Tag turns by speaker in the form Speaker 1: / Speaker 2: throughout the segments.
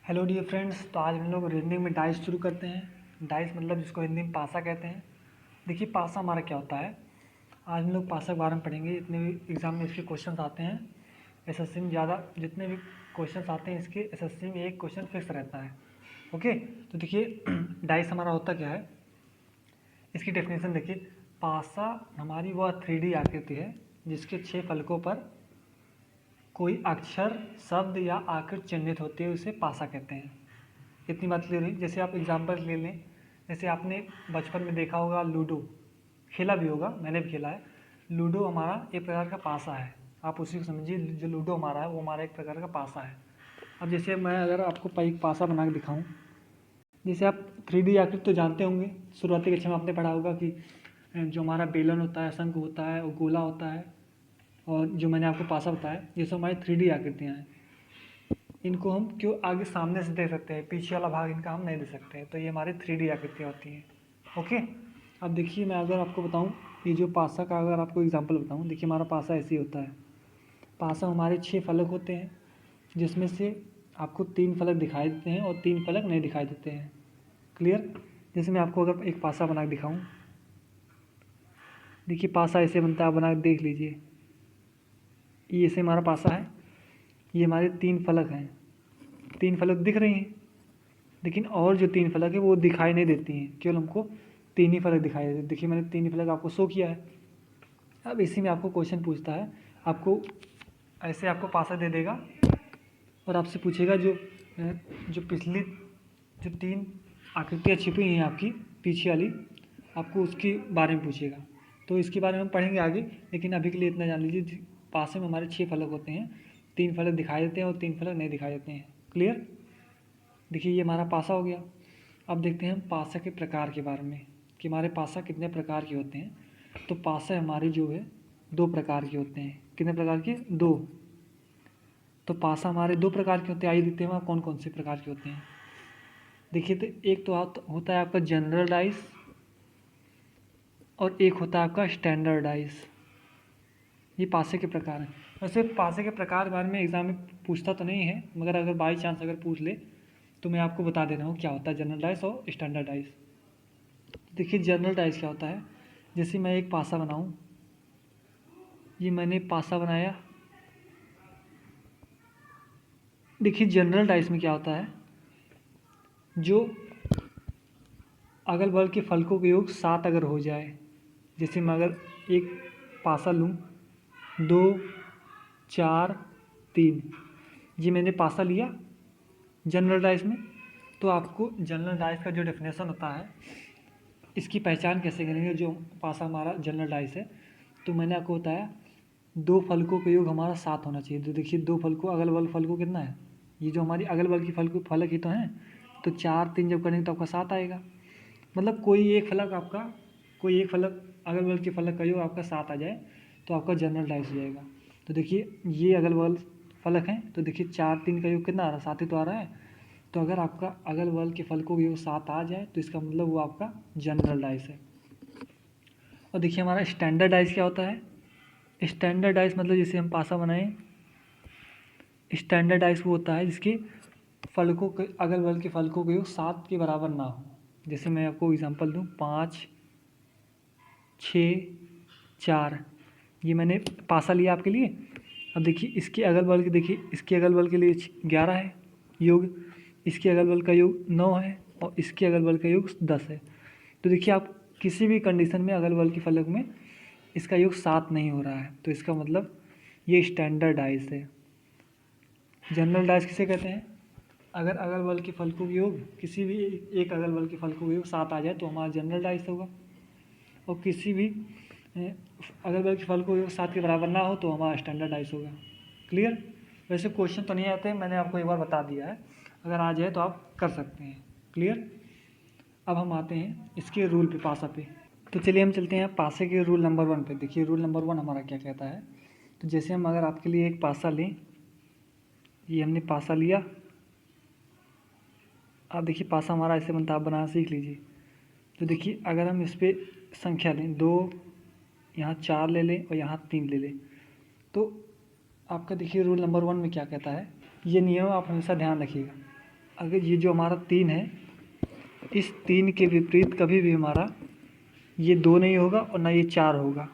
Speaker 1: Hello dear friends. तो आज हम लोग रीजनिंग में डाइस शुरू करते हैं। डाइस मतलब जिसको हिंदी में पासा कहते हैं। देखिए पासा हमारा क्या होता है। आज हम लोग पासा के बारे में पढ़ेंगे। जितने भी एग्ज़ाम में इसके क्वेश्चन आते हैं एसएससी में, ज़्यादा जितने भी क्वेश्चन आते हैं इसके एसएससी में एक क्वेश्चन फिक्स रहता है। ओके, तो देखिए डाइस हमारा होता क्या है, इसकी डेफिनेशन देखिए। पासा हमारी वह 3D आकृति है जिसके 6 फलकों पर कोई अक्षर, शब्द या आकृति चिन्हित होती है, उसे पासा कहते हैं। इतनी बात क्लियर हुई। जैसे आप एग्जांपल ले लें, जैसे आपने बचपन में देखा होगा लूडो, खेला भी होगा, मैंने भी खेला है। लूडो हमारा एक प्रकार का पासा है। आप उसी को समझिए, जो लूडो हमारा है वो हमारा एक प्रकार का पासा है। अब जैसे मैं अगर आपको एक पासा बना के दिखाऊं, जैसे आप 3D आकृति तो जानते होंगे, शुरुआती कक्षा में आपने पढ़ा होगा कि जो हमारा बेलन होता है, शंख होता है, और गोला होता है, और जो मैंने आपको पासा बताया, ये सब हमारी 3D आकृतियाँ हैं। इनको हम क्यों आगे सामने से दे सकते हैं, पीछे वाला भाग इनका हम नहीं दे सकते, तो ये हमारी 3D आकृतियाँ होती हैं। ओके, अब देखिए मैं अगर आपको बताऊं, ये जो पासा का अगर आपको एग्जांपल बताऊं, देखिए हमारा पासा ऐसे ही होता है। पासा हमारे 6 फलक होते हैं, जिसमें से आपको 3 फलक दिखाई देते हैं और 3 फलक नहीं दिखाई देते हैं। क्लियर। जैसे मैं आपको अगर एक पासा बना के दिखाऊँ, देखिए पासा ऐसे बनता है, आप बना के देख लीजिए। ये ऐसे हमारा पासा है, ये हमारे 3 फलक हैं, 3 फलक दिख रही हैं, लेकिन और जो 3 फलक है वो दिखाई नहीं देती हैं, केवल हमको 3 ही फलक दिखाई देते। देखिए मैंने 3 ही फलक आपको शो किया है। अब इसी में आपको क्वेश्चन पूछता है, आपको ऐसे आपको पासा दे देगा और आपसे पूछेगा जो जो पिछली जो 3 आकृतियाँ छिपी हैं आपकी पीछे वाली, आपको उसके बारे में पूछेगा। तो इसके बारे में हम पढ़ेंगे आगे, लेकिन अभी के लिए इतना जान लीजिए। पासे में हमारे 6 फलक होते हैं, 3 फलक दिखाई देते हैं और 3 फलक नहीं दिखाई देते हैं। क्लियर। देखिए ये हमारा पासा हो गया। अब देखते हैं हम पासा के प्रकार के बारे में, कि हमारे पासा कितने प्रकार के होते हैं। तो पासा हमारे जो है 2 प्रकार के होते हैं। कितने प्रकार के? 2। तो पासा हमारे 2 प्रकार के होते हैं। आइए देखते हैं कौन कौन से प्रकार के होते हैं। देखिए तो एक तो होता है आपका जनरल डाइस, और एक होता है आपका स्टैंडर्ड डाइस। ये पासे के प्रकार हैं। वैसे पासे के प्रकार के बारे में एग्जाम में पूछता तो नहीं है, मगर अगर बाई चांस अगर पूछ ले तो मैं आपको बता दे रहा हूँ क्या होता है जनरल डाइस और स्टैंडर्ड डाइस। देखिए जनरल डाइस क्या होता है, जैसे मैं एक पासा बनाऊँ, ये मैंने पासा बनाया। देखिए जनरल डाइस में क्या होता है, जो अगल बगल के फलकों का योग 7 अगर हो जाए, जैसे मैं अगर एक पासा लूँ 2 4 3, ये मैंने पासा लिया जनरल डाइस में। तो आपको जनरल डाइस का जो डेफिनेशन होता है, इसकी पहचान कैसे करेंगे, जो पासा हमारा जनरल डाइस है। तो मैंने आपको बताया 2 फलकों का योग हमारा 7 होना चाहिए। तो देखिए 2 फलकों अगल बगल फलकों कितना है, ये जो हमारी अगल बगल की फलक ही तो हैं। तो 4 3 जब करेंगे तो आपका 7 आएगा। मतलब कोई एक फलक अगल बगल के फलक का योग आपका 7 आ जाए तो आपका जनरल डाइस हो जाएगा। तो देखिए ये अगल बगल फलक हैं, तो देखिए 4 3 का योग कितना आ रहा है, 7 ही तो आ रहा है। तो अगर आपका अगल बगल के फलकों का योग 7 आ जाए तो इसका मतलब वो आपका जनरल डाइस है। और देखिए हमारा स्टैंडर्ड डाइस क्या होता है। स्टैंडर्ड डाइस मतलब जैसे हम पासा बनाएं, स्टैंडर्ड डाइस वो होता है जिसके फलकों के अगल बगल के फलकों का योग 7 के बराबर ना हो। जैसे मैं आपको एग्जांपल दूं, 5 6 4, ये मैंने पासा लिया आपके लिए। अब देखिए इसके अगल बगल के, देखिए इसके अगल बगल के लिए 11 है योग, इसके अगल बगल का योग 9 है, और इसके अगल बगल का योग 10 है। तो देखिए आप किसी भी कंडीशन में अगल बगल के फलक में इसका योग 7 नहीं हो रहा है, तो इसका मतलब ये स्टैंडर्ड डाइस है। जनरल डाइस किसे कहते हैं, अगर अगल बगल के फलकों का योग किसी भी एक अगल बगल के फलकों का योग 7 आ जाए तो हमारा जनरल डाइस होगा, और किसी भी अगल बगल के फलकों का योग 7 के बराबर ना हो तो हमारा स्टैंडर्ड डाइस होगा। क्लियर। वैसे क्वेश्चन तो नहीं आते, मैंने आपको एक बार बता दिया है, अगर आ जाए तो आप कर सकते हैं। क्लियर। अब हम आते हैं इसके रूल पे, पासा पे। तो चलिए हम चलते हैं पासे के रूल नंबर 1 पे। देखिए रूल नंबर 1 हमारा क्या कहता है। तो जैसे हम अगर आपके लिए एक पासा लें, ये हमने पासा लिया। अब देखिए पासा हमारा ऐसे बनता है, आप बनाना सीख लीजिए। तो देखिए अगर हम इस पर संख्या लें 2, यहाँ 4 ले लें और यहाँ 3 ले लें, तो आपका देखिए रूल नंबर 1 में क्या कहता है, ये नियम आप हमेशा ध्यान रखिएगा। अगर ये जो हमारा 3 है, इस 3 के विपरीत कभी भी हमारा ये 2 नहीं होगा और ना ये 4 होगा।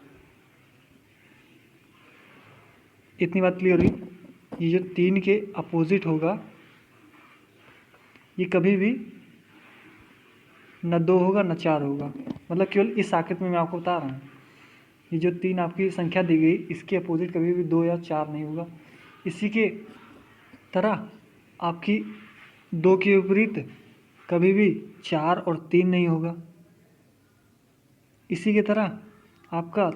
Speaker 1: इतनी बात क्लियर हुई। ये जो 3 के अपोजिट होगा ये कभी भी न 2 होगा न 4 होगा। मतलब केवल इस आकृति में मैं आपको बता रहा हूँ, ये जो 3 आपकी संख्या दी गई इसके अपोजिट कभी भी 2 या 4 नहीं होगा। इसी के तरह आपकी 2 के विपरीत कभी भी 4 और 3 नहीं होगा। इसी की तरह आपका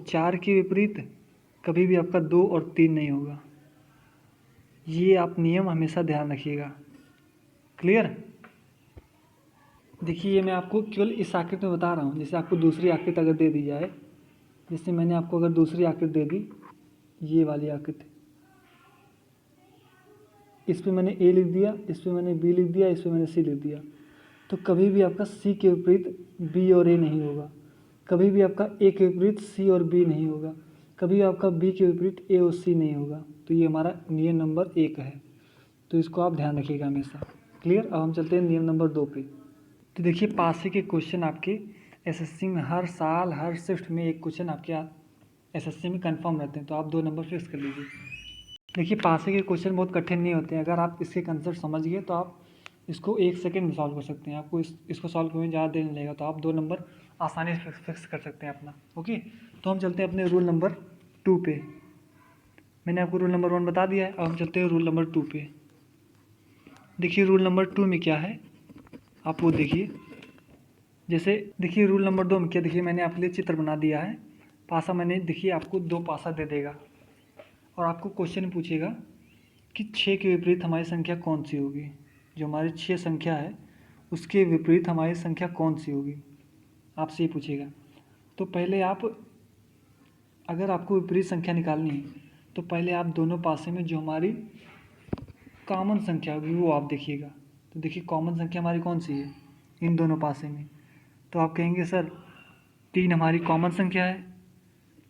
Speaker 1: 4 के विपरीत कभी भी आपका 2 और 3 नहीं होगा। ये आप नियम हमेशा ध्यान रखिएगा। क्लियर? देखिए ये मैं आपको केवल इस आकृति में बता रहा हूँ। जैसे आपको दूसरी आकृति अगर दे दी जाए, जैसे मैंने आपको अगर दूसरी आकृति दे दी, ये वाली आकृति, इस पे मैंने ए लिख दिया, इस पे मैंने बी लिख दिया, इस पे मैंने सी लिख दिया, तो कभी भी आपका सी के विपरीत बी और ए नहीं होगा। कभी भी आपका ए के विपरीत सी और बी नहीं होगा। कभी भी आपका बी के विपरीत ए और सी नहीं होगा। तो ये हमारा नियम नंबर 1 है, तो इसको आप ध्यान रखिएगा हमेशा। क्लियर? अब हम चलते हैं नियम नंबर 2 पे। तो देखिए पासे के क्वेश्चन आपके एसएससी में हर साल हर शिफ्ट में एक क्वेश्चन आपके एसएससी में कंफर्म रहते हैं, तो आप 2 नंबर फिक्स कर लीजिए। देखिए पासे के क्वेश्चन बहुत कठिन नहीं होते हैं। अगर आप इसके कंसेप्ट समझ गए तो आप इसको 1 सेकंड में सॉल्व कर सकते हैं। आपको इसको सॉल्व करने में ज़्यादा देर नहीं लगेगा, तो आप 2 नंबर आसानी से फिक्स कर सकते हैं अपना। ओके, तो हम चलते हैं अपने रूल नंबर 2 पे। मैंने आपको रूल नंबर 1 बता दिया है, अब हम चलते हैं रूल नंबर 2 पे। देखिए रूल नंबर 2 में क्या है, आप वो देखिए। जैसे देखिए रूल नंबर 2 में क्या, देखिए मैंने आपके लिए चित्र बना दिया है। पासा मैंने देखिए आपको 2 पासा दे देगा और आपको क्वेश्चन पूछेगा कि 6 के विपरीत हमारी संख्या कौन सी होगी। जो हमारी 6 संख्या है उसके विपरीत हमारी संख्या कौन सी होगी, आपसे ये पूछेगा। तो पहले आप, अगर आपको विपरीत संख्या निकालनी है तो पहले आप दोनों पासे में जो हमारी कॉमन संख्या होगी वो आप देखिएगा। तो देखिए कॉमन संख्या हमारी कौन सी है इन दोनों पासे में, तो आप कहेंगे सर 3 हमारी कॉमन संख्या है,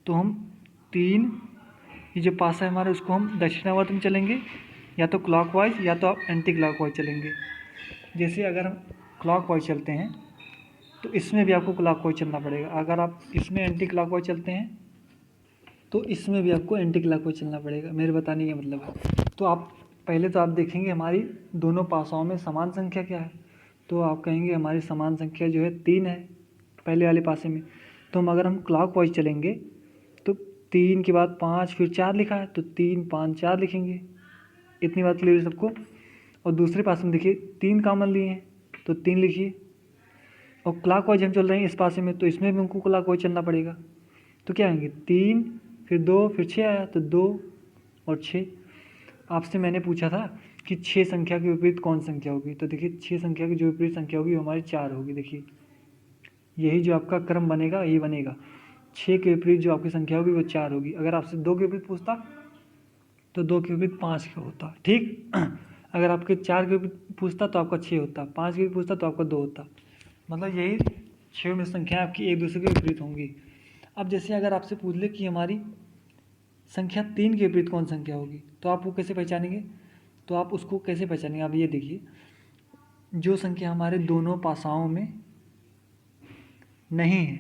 Speaker 1: तो हम 3, ये जो पासा है हमारा उसको हम दक्षिणावर्त में चलेंगे, या तो क्लॉकवाइज या तो आप एंटी क्लॉकवाइज चलेंगे। जैसे अगर हम क्लॉकवाइज चलते हैं तो इसमें भी आपको क्लॉकवाइज चलना पड़ेगा। अगर आप इसमें एंटी क्लॉकवाइज चलते हैं तो इसमें भी आपको एंटी क्लॉकवाइज चलना पड़ेगा। मेरे बताने का मतलब है, तो आप पहले तो आप देखेंगे हमारी दोनों पासाओं में समान संख्या क्या है, तो आप कहेंगे हमारी समान संख्या जो है 3 है पहले वाले पासे में। तो अगर हम क्लॉकवाइज चलेंगे तो 3 के बाद 5 फिर 4 लिखा है, तो 3 5 4 लिखेंगे। इतनी बात क्लियर है सबको? और दूसरे पासे में देखिए 3 कॉमन लिए हैं तो 3 लिखिए, और क्लॉकवाइज हम चल रहे हैं इस पासे में, तो इसमें भी हमको क्लॉकवाइज चलना पड़ेगा। तो क्या आएंगे 3 फिर 2 फिर 6 आया, तो 2 और 6। आपसे मैंने पूछा था कि 6 संख्या के विपरीत कौन संख्या होगी, तो देखिए 6 संख्या की जो विपरीत संख्या होगी वो हमारी 4 होगी। देखिए यही जो आपका क्रम बनेगा यही बनेगा, 6 के विपरीत जो आपकी संख्या होगी वो 4 होगी। अगर आपसे 2 के विपरीत पूछता तो 2 के विपरीत 5 का होता, ठीक। अगर आपके 4 के विपरीत पूछता तो आपका 6 होता, 5 के विपरीत पूछता तो आपका 2 होता। मतलब यही 6 में संख्या आपकी एक दूसरे के विपरीत होंगी। अब जैसे अगर आपसे पूछ ले कि हमारी संख्या 3 के विपरीत कौन संख्या होगी, तो आप वो कैसे पहचानेंगे? तो आप उसको कैसे पहचानेंगे, आप ये देखिए, जो संख्या हमारे दोनों पासाओं में नहीं है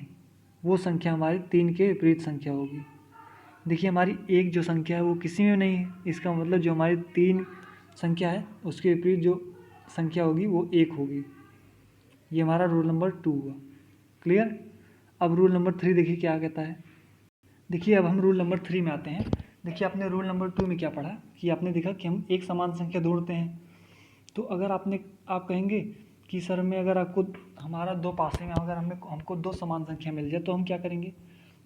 Speaker 1: वो संख्या हमारी 3 के विपरीत संख्या होगी। देखिए हमारी एक जो संख्या है वो किसी में नहीं है, इसका मतलब जो हमारी 3 संख्या है उसके विपरीत जो संख्या होगी वो 1 होगी। ये हमारा रूल नंबर 2 हुआ। क्लियर? अब रूल नंबर 3 देखिए क्या कहता है। देखिए अब हम रूल नंबर 3 में आते हैं। देखिए आपने रूल नंबर 2 में क्या पढ़ा कि आपने देखा कि हम एक समान संख्या ढूंढते हैं। तो अगर आप कहेंगे कि सर मैं अगर आपको हमारा 2 पासे में अगर हमको 2 समान संख्या मिल जाए तो हम क्या करेंगे,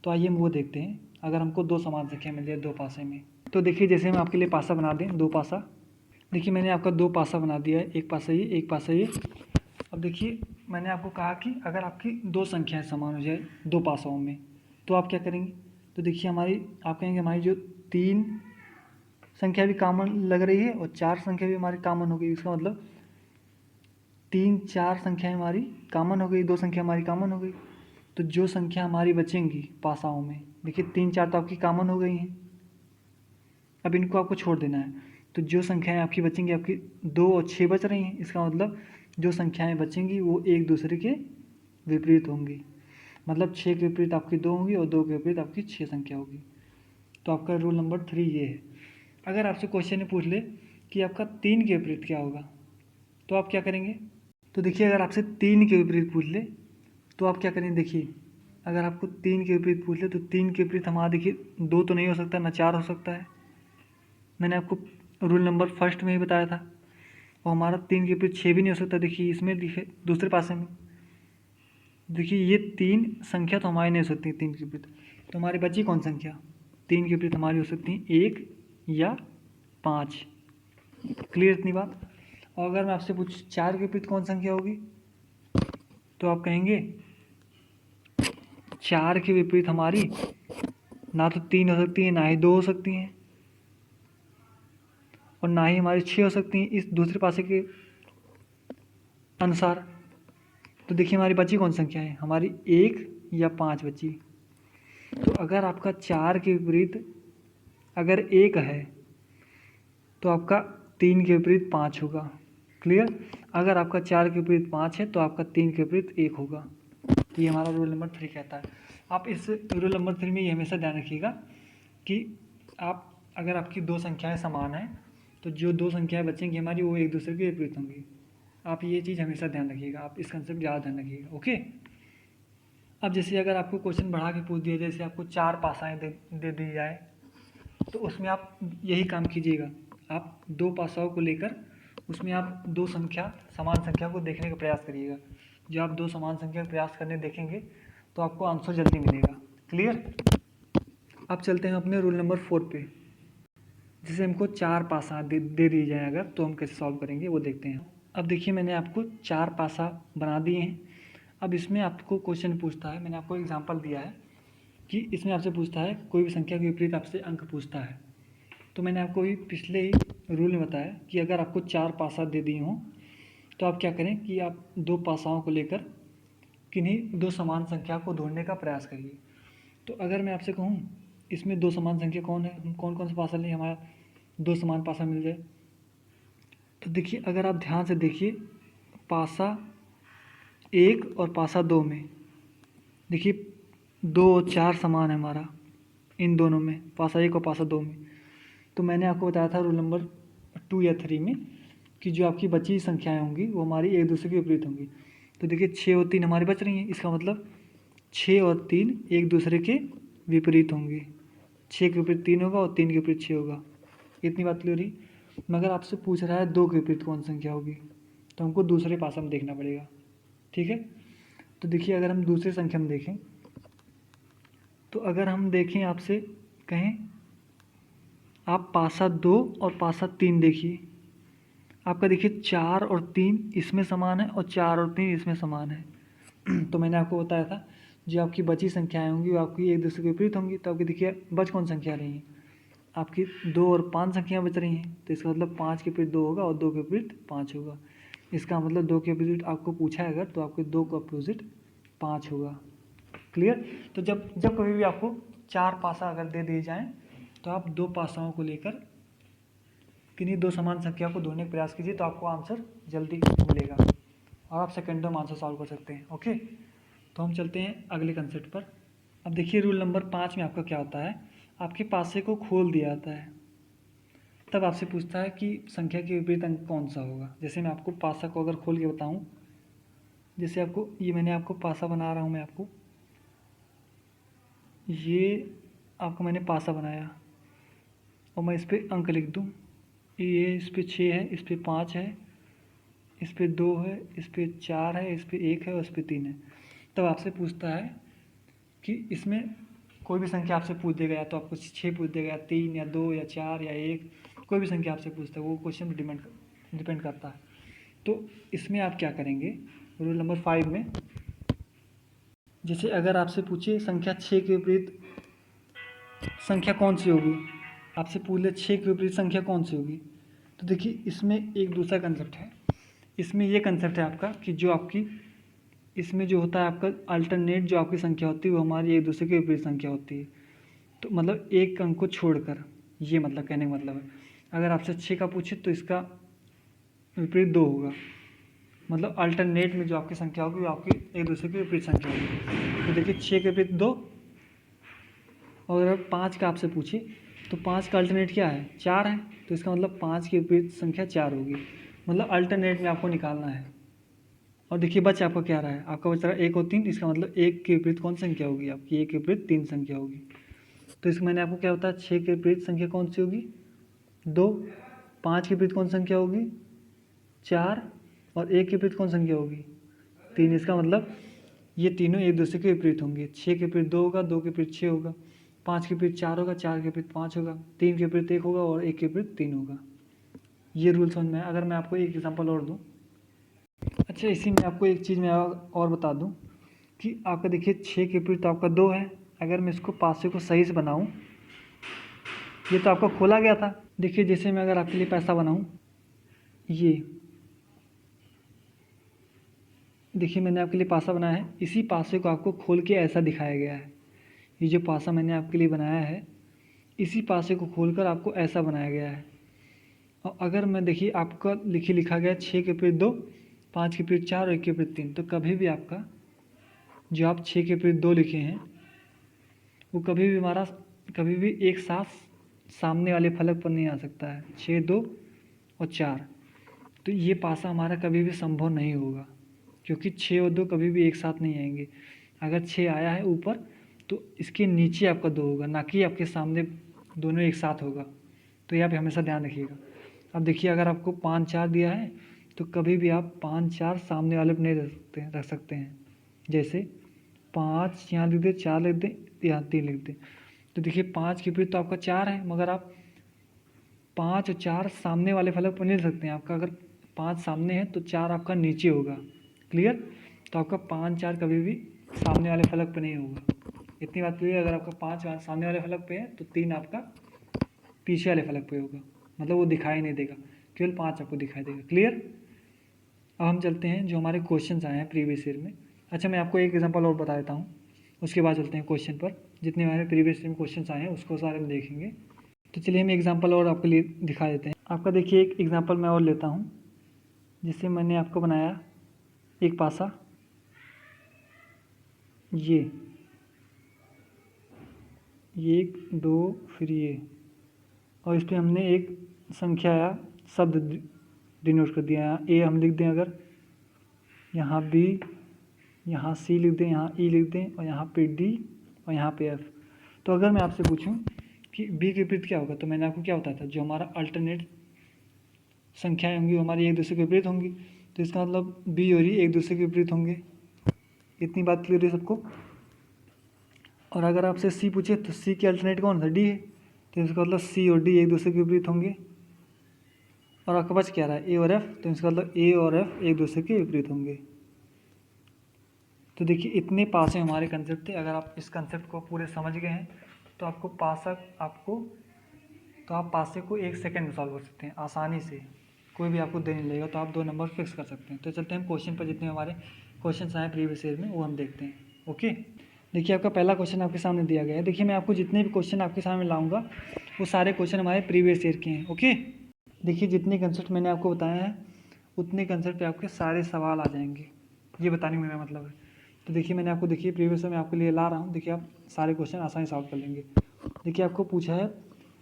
Speaker 1: तो आइए हम वो देखते हैं। अगर हमको 2 समान संख्या मिल जाए 2 पासे में, तो देखिए जैसे हम आपके लिए पासा बना दें, 2 पासा। देखिए मैंने आपका 2 पासा बना दिया है, एक पासा ये एक पासा ये। अब देखिए मैंने आपको कहा कि अगर आपकी 2 संख्याएं समान हो जाए 2 पासाओं में तो आप क्या करेंगे, तो देखिए आप कहेंगे हमारी जो 3 संख्या भी कॉमन लग रही है और 4 संख्या भी हमारी कॉमन हो गई। इसका मतलब 3 4 संख्याएं हमारी कॉमन हो गई, 2 संख्या हमारी कॉमन हो गई। तो जो संख्या हमारी बचेंगी पासाओं में, देखिए 3 4 तो आपकी कॉमन हो गई हैं, अब इनको आपको छोड़ देना है। तो जो संख्याएं आपकी बचेंगी, आपकी 2 और 6 बच रही हैं, इसका मतलब जो संख्याएं बचेंगी वो एक दूसरे के विपरीत होंगी। मतलब 6 के विपरीत आपकी 2 होंगी और 2 के विपरीत आपकी 6 संख्या होगी। तो आपका रूल नंबर 3 ये है। अगर आपसे क्वेश्चन में पूछ ले कि आपका 3 के विपरीत क्या होगा, तो आप क्या करेंगे? तो देखिए, अगर आपसे 3 के विपरीत पूछ ले तो आप क्या करेंगे? देखिए, अगर आपको 3 के विपरीत पूछ ले तो 3 के विपरीत हमारा देखिए 2 तो नहीं हो सकता, ना 4 हो सकता है। मैंने आपको रूल नंबर फर्स्ट में ही बताया था। और हमारा 3 के विपरीत 6 भी नहीं हो सकता। देखिए इसमें, देखिए दूसरे पासे में, देखिए ये 3 संख्या तो हमारी नहीं हो सकती 3 के विपरीत। तो हमारी बची कौन संख्या? 3 के विपरीत हमारी हो सकती है 1 या 5। क्लियर इतनी बात? और अगर मैं आपसे पूछ 4 के विपरीत कौन संख्या होगी, तो आप कहेंगे 4 के विपरीत हमारी ना तो 3 हो सकती है, ना ही 2 हो सकती हैं, और ना ही हमारी 6 हो सकती हैं इस दूसरे पासे के अनुसार। तो देखिए हमारी बची कौन संख्या है? हमारी 1 या 5 बची। तो अगर आपका 4 के विपरीत अगर 1 है तो आपका 3 के विपरीत 5 होगा। क्लियर? अगर आपका 4 के विपरीत 5 है तो आपका 3 के विपरीत 1 होगा। तो ये हमारा रूल नंबर 3 कहता है। आप इस रूल नंबर 3 में ये हमेशा ध्यान रखिएगा कि आप अगर आपकी 2 संख्याएं समान हैं तो जो 2 संख्याएं बचेंगी हमारी वो एक दूसरे के विपरीत होंगी। आप ये चीज़ हमेशा ध्यान रखिएगा, आप इस कंसेप्ट ज़्यादा ध्यान रखिएगा। ओके। अब जैसे अगर आपको क्वेश्चन बढ़ा के पूछ दिया, जैसे आपको 4 पासाएँ दे दी जाए, तो उसमें आप यही काम कीजिएगा। आप 2 पासाओं को लेकर उसमें आप 2 संख्या समान संख्या को देखने का प्रयास करिएगा। जो आप 2 समान संख्या का प्रयास करने देखेंगे तो आपको आंसर जल्दी मिलेगा। क्लियर? अब चलते हैं अपने रूल नंबर 4 पे। जैसे हमको 4 पासा दे दिए जाए अगर, तो हम कैसे सॉल्व करेंगे वो देखते हैं। अब देखिए मैंने आपको 4 पासा बना दिए हैं। अब इसमें आपको क्वेश्चन पूछता है, मैंने आपको एग्जांपल दिया है कि इसमें आपसे पूछता है कोई भी संख्या के विपरीत आपसे अंक पूछता है। तो मैंने आपको ही पिछले ही रूल में बताया कि अगर आपको 4 पासा दे दिए हों तो आप क्या करें कि आप 2 पासाओं को लेकर किन्हीं 2 समान संख्या को ढूंढने का प्रयास करिए। तो अगर मैं आपसे कहूँ इसमें 2 समान संख्या कौन है, हम कौन कौन सा पासा लें हमारा 2 समान पासा मिल जाए। तो देखिए अगर आप ध्यान से देखिए, पासा 1 और पासा 2 में देखिए 2 और 4 समान है हमारा, इन दोनों में पासा 1 और पासा 2 में। तो मैंने आपको बताया था रूल नंबर 2 या 3 में कि जो आपकी बची संख्याएं होंगी वो हमारी एक दूसरे के विपरीत होंगी। तो देखिए 6 और 3 हमारी बच रही हैं, इसका मतलब 6 और 3 एक दूसरे के विपरीत होंगे। 6 के विपरीत 3 होगा और 3 के विपरीत 6 होगा। इतनी बात क्लियर हुई? मगर आपसे पूछ रहा है 2 के विपरीत कौन संख्या होगी, तो हमको दूसरे पासा में देखना पड़ेगा। ठीक है? तो देखिए अगर हम दूसरे संख्या में देखें, तो अगर हम देखें आपसे कहें आप पासा 2 और पासा 3 देखिए, आपका देखिए 4 और 3 इसमें समान है और 4 और 3 इसमें समान है। तो मैंने आपको बताया था जो आपकी बची संख्याएं होंगी वो आपकी एक दूसरे के विपरीत होंगी। तो आपकी देखिए बच कौन संख्या रही हैं, आपकी 2 और 5 संख्याएं बच रही हैं। तो इसका मतलब 5 के विपरीत 2 होगा और 2 के विपरीत 5 होगा। इसका मतलब 2 के विपरीत आपको पूछा है अगर, तो आपके 2 का अपोजिट 5 होगा। क्लियर? तो जब जब कभी भी आपको 4 पासा अगर दे दिए जाएँ तो आप 2 पासाओं को लेकर किन्हीं 2 समान संख्या को ढूंढने का प्रयास कीजिए, तो आपको आंसर जल्दी मिलेगा और आप सेकंडों में आंसर सॉल्व कर सकते हैं। ओके, तो हम चलते हैं अगले कंसेप्ट पर। अब देखिए रूल नंबर 5 में आपका क्या होता है, आपके पासे को खोल दिया जाता है, तब आपसे पूछता है कि संख्या के विपरीत अंक कौन सा होगा। जैसे मैं आपको पासा को अगर खोल के बताऊँ, जैसे आपको ये मैंने आपको पासा बना रहा हूँ, मैं आपको ये आपको मैंने पासा बनाया और मैं इस पर अंक लिख दूँ, ये इस पर 6 है, इस पर 5 है, इस पे 2 है, इस पे 4 है, इस पे 1 है और इस पे 3 है। तब आपसे पूछता है कि इसमें कोई भी संख्या आपसे पूछ देगा, या तो आपको 6 पूछ देगा, या 3 या 2 या 4 या 1, कोई भी संख्या आपसे पूछता है, वो क्वेश्चन पर डिपेंड करता है। तो इसमें आप क्या करेंगे रूल नंबर 5 में, जैसे अगर आपसे पूछे संख्या 6 के विपरीत संख्या कौन सी होगी, आपसे पूछ ले 6 के विपरीत संख्या कौन सी होगी, तो देखिए इसमें एक दूसरा कंसेप्ट है। इसमें ये कंसेप्ट है आपका कि जो आपकी इसमें जो होता है आपका अल्टरनेट जो आपकी संख्या होती है वो हमारी एक दूसरे के विपरीत संख्या होती है। तो मतलब एक अंक को छोड़कर, ये मतलब कहने का मतलब है अगर आपसे 6 का पूछे तो इसका विपरीत 2 होगा, मतलब अल्टरनेट में जो आपकी संख्या होगी वो आपकी एक दूसरे की विपरीत संख्या होगी। तो देखिए 6 के विपरीत 2, और अगर 5 का आपसे पूछे तो 5 का अल्टरनेट क्या है, 4 है, तो इसका मतलब 5 की विपरीत संख्या 4 होगी, मतलब अल्टरनेट में आपको निकालना है। और देखिए बच आपका क्या रहा है, आपका बच रहा है 1 और 3, इसका मतलब 1 के विपरीत कौन संख्या होगी आपकी, 1 के विपरीत 3 संख्या होगी। तो इसमें मैंने आपको क्या बताया, 6 के विपरीत संख्या कौन सी होगी, 2, 5 के विपरीत कौन संख्या होगी, 4, और 1 के विपरीत कौन संख्या होगी, 3। इसका मतलब ये तीनों एक दूसरे के विपरीत होंगे। 6 के विपरीत 2 होगा, 2 के विपरीत 6 होगा, 5 के विपरीत 4 होगा, 4 के विपरीत 5 होगा, 3 के विपरीत 1 होगा और 1 के विपरीत 3 होगा। ये रूल समझ में आया। अगर मैं आपको एक एग्जांपल और दूँ, अच्छा इसी में आपको एक चीज़ मैं और बता दूँ कि आपका देखिए 6 के विपरीत तो आपका 2 है। अगर मैं इसको पासे को सही से बनाऊँ, ये तो आपका खोला गया था। देखिए जैसे मैं अगर आपके लिए पैसा बनाऊँ, ये देखिए मैंने आपके लिए पासा बनाया है, इसी पासे को आपको खोल के ऐसा दिखाया गया है। ये जो पासा मैंने आपके लिए बनाया है, इसी पासे को खोलकर आपको ऐसा बनाया गया है। और अगर मैं देखिए आपका लिखा गया 6 के विपरीत 2, 5 के विपरीत 4 और 1 के विपरीत 3, तो कभी भी आपका जो आप 6 के विपरीत 2 लिखे हैं वो कभी भी एक साथ सामने वाले फलक पर नहीं आ सकता है, 6, 2 और 4। तो ये पासा हमारा कभी भी संभव नहीं होगा, क्योंकि 6 और 2 कभी भी एक साथ नहीं आएंगे। अगर 6 आया है ऊपर तो इसके नीचे आपका 2 होगा, ना कि आपके सामने दोनों एक साथ होगा। तो ये आप हमेशा ध्यान रखिएगा। अब देखिए अगर आपको 5, 4 दिया है तो कभी भी आप 5, 4 सामने वाले पर नहीं रख सकते हैं। जैसे 5 यहाँ लिख दें, 4 लिख दें, यहाँ 3 लिख दें। तो देखिए 5 के विपरीत तो आपका 4 है, मगर आप 5 और 4 सामने वाले फलक पर नहीं लिख सकते हैं। आपका अगर 5 सामने है तो 4 आपका नीचे होगा। क्लियर? तो आपका 5, 4 कभी भी सामने वाले फलक पे नहीं होगा। इतनी बात क्लियर? अगर आपका 5 सामने वाले फलक पे है तो 3 आपका पीछे वाले फलक पे होगा, मतलब वो दिखाई नहीं देगा, केवल 5 आपको दिखाई देगा। क्लियर? अब हम चलते हैं जो हमारे क्वेश्चन आए हैं प्रीवियस ईयर में। अच्छा मैं आपको एक एग्जांपल और बता देता हूँ, उसके बाद चलते हैं क्वेश्चन पर। जितने हमारे प्रीवियस ईयर में क्वेश्चन आए हैं उसको सारे हम देखेंगे। तो चलिए हम एग्जांपल और आपके लिए दिखा देते हैं। आपका देखिए एक एग्जांपल मैं और लेता हूँ, जिससे मैंने आपको बनाया एक पासा, ये 1, 2 फिर ये, और इस पर हमने एक संख्या या शब्द डिनोट कर दिया। यहाँ ए हम लिख दें, अगर यहाँ बी, यहाँ सी लिख दें, यहाँ ई लिख दें, और यहाँ पे डी, और यहाँ पे एफ। तो अगर मैं आपसे पूछूं कि बी के विपरीत क्या होगा, तो मैंने आपको क्या बताया था, जो हमारा अल्टरनेट संख्याएं होंगी वो हमारी एक दूसरे के विपरीत होंगी। तो इसका मतलब बी और ई एक दूसरे के विपरीत होंगे। इतनी बात क्लियर है सबको? और अगर आपसे सी पूछे तो सी के अल्टरनेट कौन था, डी है, तो इसका मतलब सी और डी एक दूसरे के विपरीत होंगे। और आपका बच क्या रहा है, ए और एफ, तो इसका मतलब ए और एफ एक दूसरे के विपरीत होंगे। तो देखिए इतने पासे हमारे कंसेप्ट थे। अगर आप इस कंसेप्ट को पूरे समझ गए हैं तो आप पासे को 1 सेकंड में सॉल्व कर सकते हैं आसानी से, कोई भी आपको दे नहीं लेगा, तो आप 2 नंबर फिक्स कर सकते हैं। तो चलते हैं हम क्वेश्चन पर, जितने हमारे क्वेश्चन आए प्रीवियस ईयर में वो हम देखते हैं। ओके, देखिए आपका पहला क्वेश्चन आपके सामने दिया गया है। देखिए मैं आपको जितने भी क्वेश्चन आपके सामने लाऊंगा वो सारे क्वेश्चन हमारे प्रीवियस ईयर के हैं। ओके, देखिए जितने कंसेप्ट मैंने आपको बताया है उतने कंसेप्ट पे आपके सारे सवाल आ जाएंगे, ये बताने में मेरा मतलब है। तो देखिए मैंने आपको देखिए प्रीवियस ईयर में आपके लिए ला रहा हूँ, देखिए आप सारे क्वेश्चन आसानी सॉल्व कर लेंगे। देखिए आपको पूछा है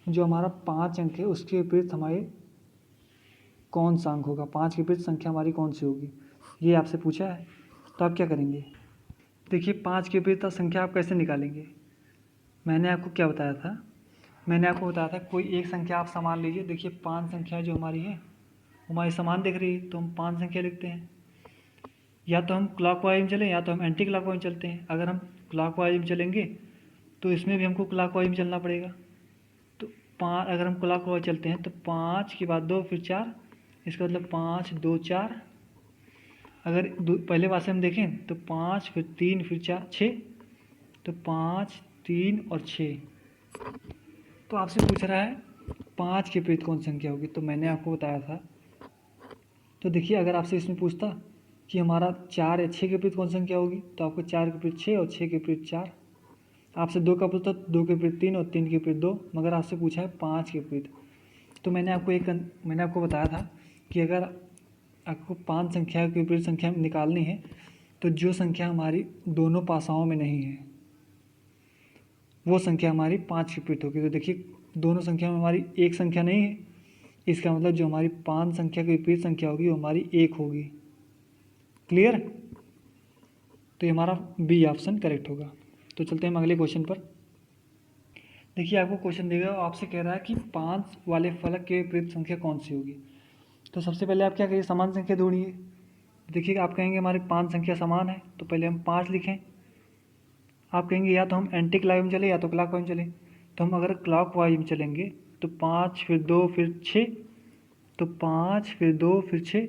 Speaker 1: जो हमारा 5 अंक है उसके विपरीत हमारे कौन सा अंक होगा, 5 के विपरीत संख्या हमारी कौन सी होगी, ये आपसे पूछा है। तो आप क्या करेंगे, देखिए 5 के विपरीत संख्या आप कैसे निकालेंगे। मैंने आपको क्या बताया था, मैंने आपको बताया था कोई एक संख्या आप समान लीजिए। देखिए 5 संख्या जो हमारी है हमारी समान दिख रही है तो हम 5 संख्या लिखते हैं। या तो हम क्लॉकवाइज में चलें या तो हम एंटी क्लॉकवाइज में चलते हैं। अगर हम क्लॉकवाइज में चलेंगे तो इसमें भी हमको क्लॉकवाइज में चलना पड़ेगा। तो 5, अगर हम क्लॉकवाइज चलते हैं तो 5 के बाद 2 फिर 4, इसका मतलब 5, 2, 4। अगर पहले पासे हम देखें तो 5 फिर 3 फिर 4, 6, तो 5, 3 और 6। तो आपसे पूछ रहा है 5 के विपरीत कौन संख्या होगी, तो मैंने आपको बताया था। तो देखिए अगर आपसे इसमें पूछता कि हमारा 4 या 6 के विपरीत कौन संख्या होगी, तो आपको 4 के विपरीत 6 और 6 के विपरीत 4। आपसे 2 का पूछता तो 2 के विपरीत 3 और 3 के विपरीत 2, मगर आपसे पूछा है 5 के विपरीत। तो मैंने आपको बताया था कि अगर आपको 5 संख्या की विपरीत संख्या निकालनी है तो जो संख्या हमारी दोनों पासाओं में नहीं है वो संख्या हमारी 5 विपरीत होगी। तो देखिए दोनों संख्या में हमारी एक संख्या नहीं है, इसका मतलब जो हमारी 5 संख्या की विपरीत संख्या होगी वो हमारी 1 होगी। क्लियर? तो ये हमारा बी ऑप्शन करेक्ट होगा। तो चलते हैं हम अगले क्वेश्चन पर। देखिए आपको क्वेश्चन देगा, आपसे कह रहा है कि 5 वाले फलक के विपरीत संख्या कौन सी होगी। तो सबसे पहले आप क्या करिए, समान संख्या ढूंढिए। देखिए आप कहेंगे हमारी 5 संख्या समान है, तो पहले हम 5 लिखें। आप कहेंगे या तो हम एंटी क्लॉक में चले या तो क्लॉक वाइज में चले। तो हम अगर क्लॉक वाइज में चलेंगे तो 5 फिर 2 फिर 6, तो 5 फिर 2 फिर 6।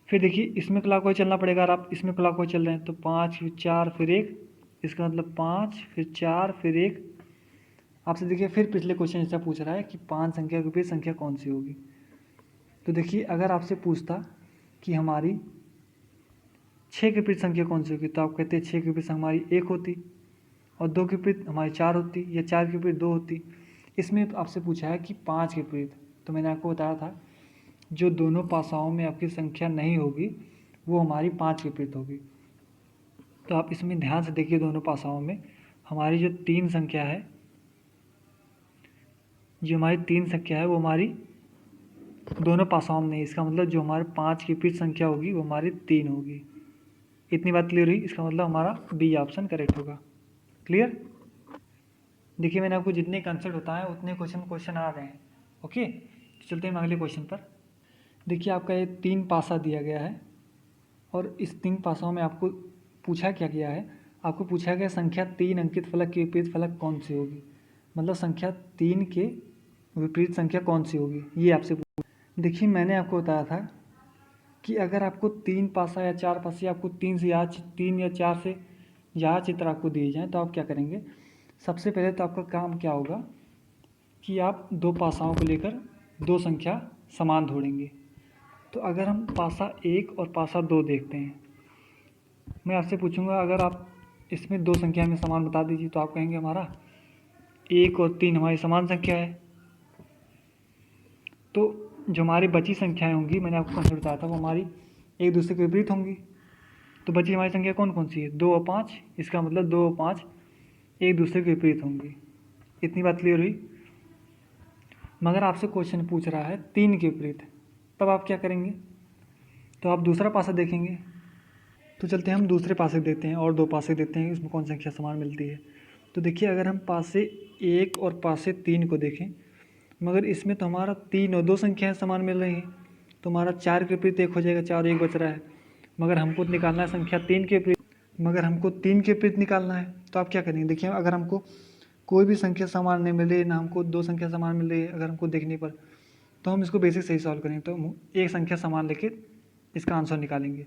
Speaker 1: फिर देखिए इसमें क्लॉक वाइज चलना पड़ेगा, अगर आप इसमें क्लॉक वाइज चल रहे हैं तो 5 फिर 4 फिर 1, इसका मतलब 5 फिर 4 फिर 1। आपसे देखिए फिर पिछले क्वेश्चन ऐसा पूछ रहा है कि 5 संख्या के विपरीत संख्या कौन सी होगी। तो देखिए अगर आपसे पूछता कि हमारी 6 के विपरीत संख्या कौन सी होगी, तो आप कहते हैं 6 के विपरीत हमारी 1 होती, और 2 के विपरीत हमारी 4 होती, या 4 के विपरीत 2 होती। इसमें आपसे पूछा है कि 5 के विपरीत, तो मैंने आपको बताया था जो दोनों पासाओं में आपकी संख्या नहीं होगी वो हमारी 5 के विपरीत होगी। तो आप इसमें ध्यान से देखिए, दोनों पासाओं में हमारी जो 3 संख्या है, वो हमारी दोनों पासाओं में नहीं, इसका मतलब जो हमारे 5 की विपरीत संख्या होगी वो हमारी 3 होगी। इतनी बात क्लियर हुई? इसका मतलब हमारा बी ऑप्शन करेक्ट होगा। क्लियर? देखिए मैंने आपको जितने कंसेप्ट बताए उतने क्वेश्चन आ रहे हैं। ओके, तो चलते हैं अगले क्वेश्चन पर। देखिए आपका ये 3 पासा दिया गया है और इस 3 पासाओं में आपको पूछा क्या गया है, आपको पूछा गया संख्या 3 अंकित फलक के विपरीत फलक कौन सी होगी। मतलब संख्या 3 के विपरीत संख्या कौन सी होगी, ये आपसे देखिए मैंने आपको बताया था कि अगर आपको 3 पासा या 4 पासे, आपको 3 या 4 से ज़्यादा चित्र आपको दिए जाएँ तो आप क्या करेंगे। सबसे पहले तो आपका काम क्या होगा कि आप 2 पासाओं को लेकर 2 संख्या समान ढूंढेंगे। तो अगर हम पासा 1 और पासा 2 देखते हैं, मैं आपसे पूछूंगा अगर आप इसमें 2 संख्या में समान बता दीजिए, तो आप कहेंगे हमारा 1 और 3 हमारी समान संख्या है। तो जो हमारी बची संख्याएं होंगी, मैंने आपको कंसेप्ट बताया था, वो हमारी एक दूसरे के विपरीत होंगी। तो बची हमारी संख्या कौन कौन सी है, 2 और 5, इसका मतलब 2 और 5 एक दूसरे के विपरीत होंगी। इतनी बात क्लियर हुई? मगर आपसे क्वेश्चन पूछ रहा है 3 के विपरीत, तब आप क्या करेंगे, तो आप दूसरा पासा देखेंगे। तो चलते हैं हम दूसरे पासे देखते हैं और 2 पासे देखते हैं इसमें कौन संख्या समान मिलती है। तो देखिए अगर हम पासे 1 और पासे 3 को देखें, मगर इसमें तो हमारा 3 और 2 संख्याएं समान मिल रही हैं, तो हमारा 4 के विपरीत 1 हो जाएगा, 4 और 1 बच रहा है। मगर हमको निकालना है संख्या 3 के विपरीत, निकालना है। तो आप क्या करेंगे, देखिए अगर हमको कोई भी संख्या समान नहीं मिल रही, ना हमको 2 संख्या समान मिल रही है अगर हमको देखने पर, तो हम इसको बेसिक सही सॉल्व करेंगे। तो हम एक संख्या समान लेके इसका आंसर निकालेंगे।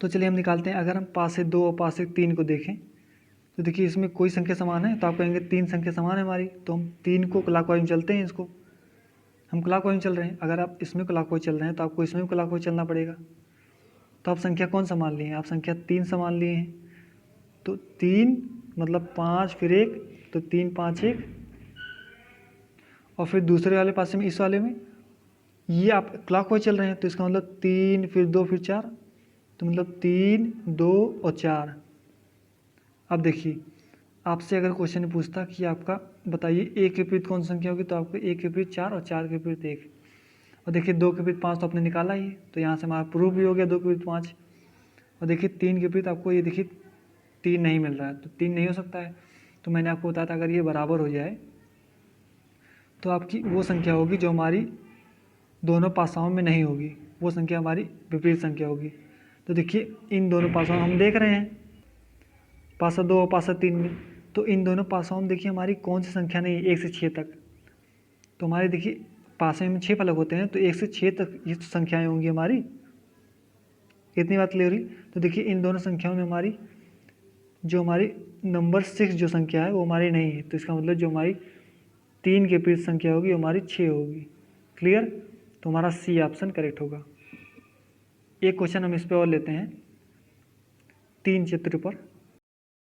Speaker 1: तो चलिए हम निकालते हैं। अगर हम पासे 2 और पासे 3 को देखें तो देखिए इसमें कोई संख्या समान है, तो आप कहेंगे 3 संख्या समान है हमारी, तो हम 3 को क्लॉकवाइज में चलते हैं। इसको हम क्लॉकवाइज में चल रहे हैं, अगर आप इसमें क्लॉकवाइज चल रहे हैं तो आपको इसमें भी क्लॉकवाइज चलना पड़ेगा। तो आप संख्या कौन समान लिए हैं, आप संख्या 3 समान लिए हैं। तो 3 मतलब 5 फिर 1, तो 3 5 1, और फिर दूसरे वाले पासे में इस वाले में ये आप क्लॉकवाइज चल रहे हैं, तो इसका मतलब 3 फिर 2 फिर 4, तो मतलब 3 2 और 4। अब देखिए आपसे अगर क्वेश्चन पूछता कि आपका बताइए 1 के विपरीत कौन सी संख्या होगी, तो आपको 1 के विपरीत 4 और 4 के विपरीत 1, और देखिए 2 के विपरीत 5 तो आपने निकाला ही, तो यहाँ से हमारा प्रूफ भी हो गया 2 के विपरीत 5। और देखिए 3 के विपरीत आपको ये देखिए 3 नहीं मिल रहा है, तो 3 नहीं हो सकता है। तो मैंने आपको बताया था अगर ये बराबर हो जाए तो आपकी वो संख्या होगी जो हमारी दोनों पासाओं में नहीं होगी, वो संख्या हमारी विपरीत संख्या होगी। तो देखिए इन दोनों पासाओं हम देख रहे हैं, पासा 2 और पासा 3 में, तो इन दोनों पासाओं में देखिए हमारी कौन सी संख्या नहीं है 1 से 6 तक। तो हमारे देखिए पासे में 6 फलक होते हैं, तो 1 से 6 तक ये संख्याएं होंगी हमारी। इतनी बात क्लियर हुई? तो देखिए इन दोनों संख्याओं में हमारी जो हमारी नंबर 6 जो संख्या है वो हमारी नहीं है, तो इसका मतलब जो हमारी 3 के विपरीत संख्या होगी हमारी 6 होगी। क्लियर? तो हमारा सी ऑप्शन करेक्ट होगा। एक क्वेश्चन हम इस पे और लेते हैं 3 चित्र पर।